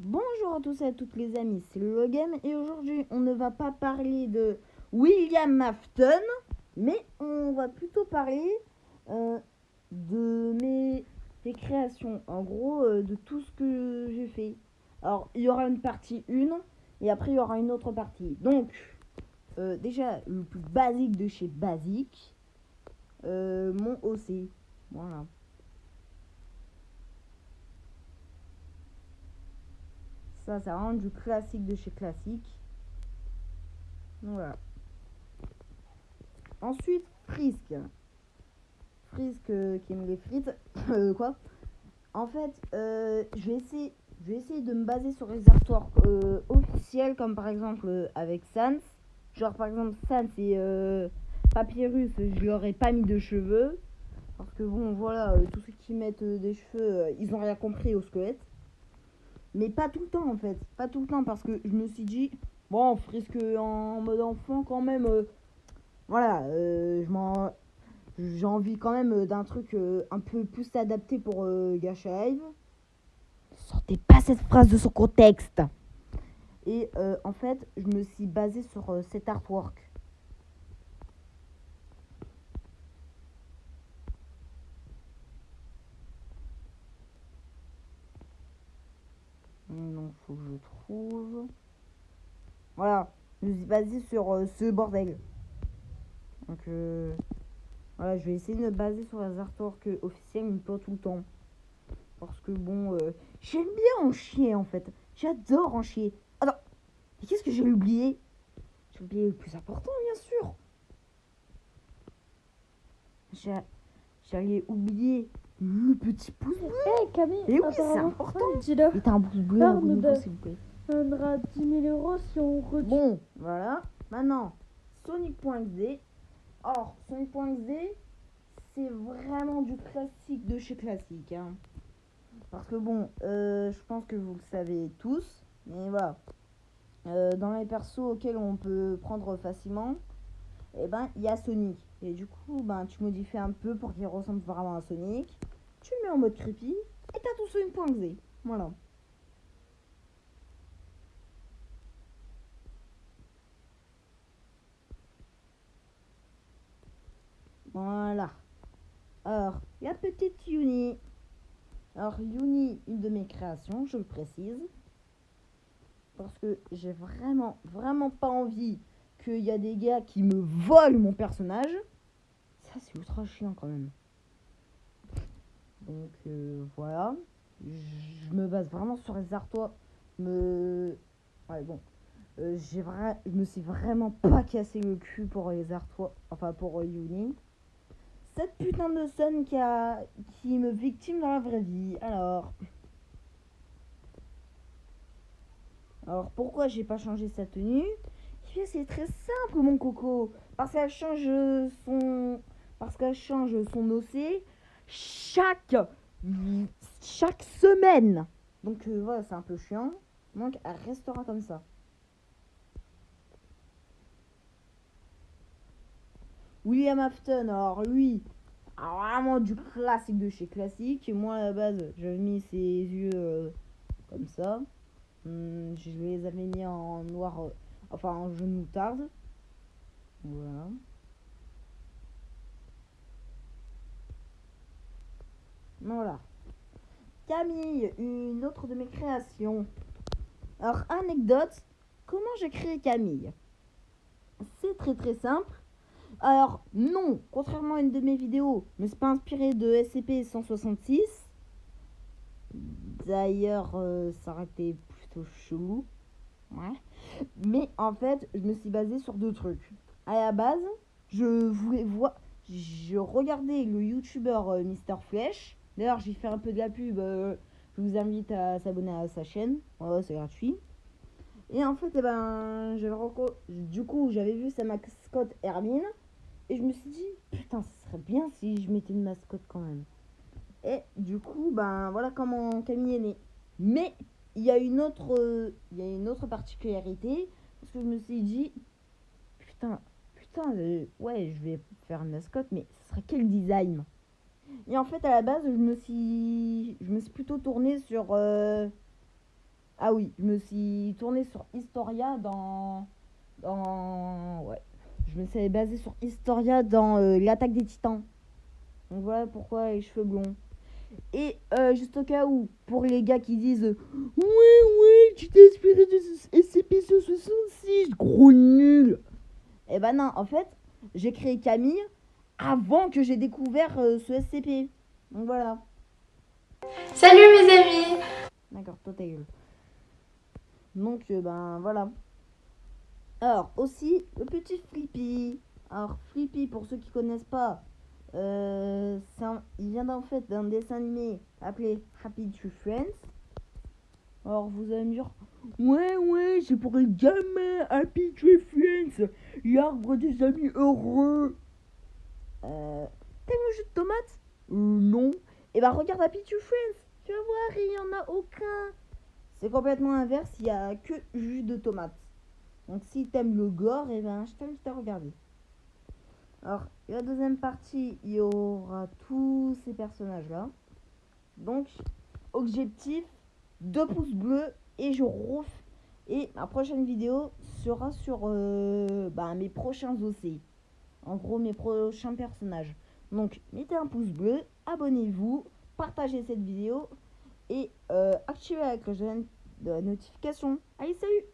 Bonjour à tous et à toutes les amis, c'est le Logan et aujourd'hui on ne va pas parler de William Afton, mais on va plutôt parler de mes créations, en gros de tout ce que j'ai fait. Alors il y aura une partie 1 et après il y aura une autre partie. Donc déjà le plus basique de chez basique, mon OC, voilà. Ça rend du classique de chez classique. Voilà. Ensuite, Frisk. Frisk qui aime les frites. Quoi. En fait, je vais essayer de me baser sur les artworks officiels, comme par exemple avec Sans. Genre, par exemple, Sans et Papyrus, je lui aurais pas mis de cheveux. Parce que bon, voilà, tous ceux qui mettent des cheveux, ils ont rien compris au squelette. Mais pas tout le temps en fait. Pas tout le temps parce que je me suis dit, bon, Frisk en mode enfant quand même. Voilà, j'ai envie quand même d'un truc un peu plus adapté pour Gacha Live. Sortez pas cette phrase de son contexte. Et en fait, je me suis basée sur cet artwork. Donc, faut que je trouve. Voilà, je me suis basée sur ce bordel. Donc, voilà, je vais essayer de me baser sur les artworks officiels, mais pas tout le temps. Parce que bon, j'aime bien en chier en fait. J'adore en chier. Attends, mais qu'est-ce que j'ai oublié? J'ai oublié le plus important, bien sûr. J'allais oublier le petit pouce bleu. Camille, Et oui, c'est important. Dis-le. Et t'as un pouce bleu à niveau, s'il vous plaît. On donnera 10 000 euros si on retire. Bon, voilà. Maintenant, Sonic.exe. Or, Sonic.exe, c'est vraiment du classique de chez classique. Hein. Parce que bon, je pense que vous le savez tous. Mais voilà. Dans les persos auxquels on peut prendre facilement, et ben il y a Sonic. Et du coup, ben tu modifies un peu pour qu'il ressemble vraiment à Sonic. Tu le mets en mode creepy et t'as tout Sonic.exe. Voilà. Voilà. Alors, la petite Yuni. Alors, Yuni, une de mes créations, je le précise. Parce que j'ai vraiment pas envie qu'il y a des gars qui me volent mon personnage. Ça, c'est ultra chiant quand même. Donc, voilà. Je me base vraiment sur les artois. Ouais, bon. Je me suis vraiment pas cassé le cul pour les artois. Enfin, pour Yuni. Cette putain de Sun qui me victime dans la vraie vie. Alors pourquoi j'ai pas changé sa tenue? C'est très simple, mon coco. Parce qu'elle change son OC chaque semaine. Donc voilà, c'est un peu chiant. Donc elle restera comme ça. William Afton, alors lui, vraiment du classique de chez classique. Moi à la base, j'avais mis ses yeux comme ça. Je les avais mis en noir, enfin en jaune moutarde. Voilà. Voilà. Camille, une autre de mes créations. Alors, anecdote, comment j'ai créé Camille? C'est très simple. Alors, non, contrairement à une de mes vidéos, je ne me suis pas inspiré de SCP-166. D'ailleurs, ça aurait été plutôt chelou. Ouais. Mais en fait, je me suis basée sur deux trucs. À la base, je regardais le youtubeur Mister Flesh. D'ailleurs, j'ai fait un peu de la pub. Je vous invite à s'abonner à sa chaîne. Ouais, c'est gratuit. Et en fait, du coup, j'avais vu sa mascotte Hermine. Et je me suis dit, putain, ce serait bien si je mettais une mascotte quand même. Et du coup, ben voilà comment Camille est née. Mais il y a une autre particularité. Parce que je me suis dit, putain, ouais, je vais faire une mascotte, mais ce serait quel design? Et en fait, à la base, je me suis plutôt tournée sur Ah oui, je me suis tourné sur Historia ouais. Je me suis basé sur Historia dans l'attaque des Titans. Donc voilà pourquoi les cheveux blonds. Et juste au cas où, pour les gars qui disent ouais, tu t'es inspiré de SCP-166, gros nul. Eh ben non, en fait, j'ai créé Camille avant que j'ai découvert ce SCP. Donc voilà. Salut mes amis. D'accord, toi ta gueule. Donc ben voilà. Alors aussi, le petit Flippy. Alors Flippy, pour ceux qui connaissent pas, il vient en fait d'un dessin animé appelé Happy Tree Friends. Alors vous allez me dire, ouais, c'est pour les gamins, Happy Tree Friends, l'arbre des amis heureux. T'aimes le jus de tomate? Non. Et bah regarde Happy Tree Friends, tu vas voir, il y en a aucun. C'est complètement inverse, il y a que jus de tomate. Donc si t'aimes le gore, et ben je t'invite à regarder. Alors, la deuxième partie, il y aura tous ces personnages-là. Donc, objectif, 2 pouces bleus et je refais. Et ma prochaine vidéo sera sur mes prochains OC. En gros, mes prochains personnages. Donc, mettez un pouce bleu, abonnez-vous, partagez cette vidéo et activez la cloche de la notification. Allez, salut!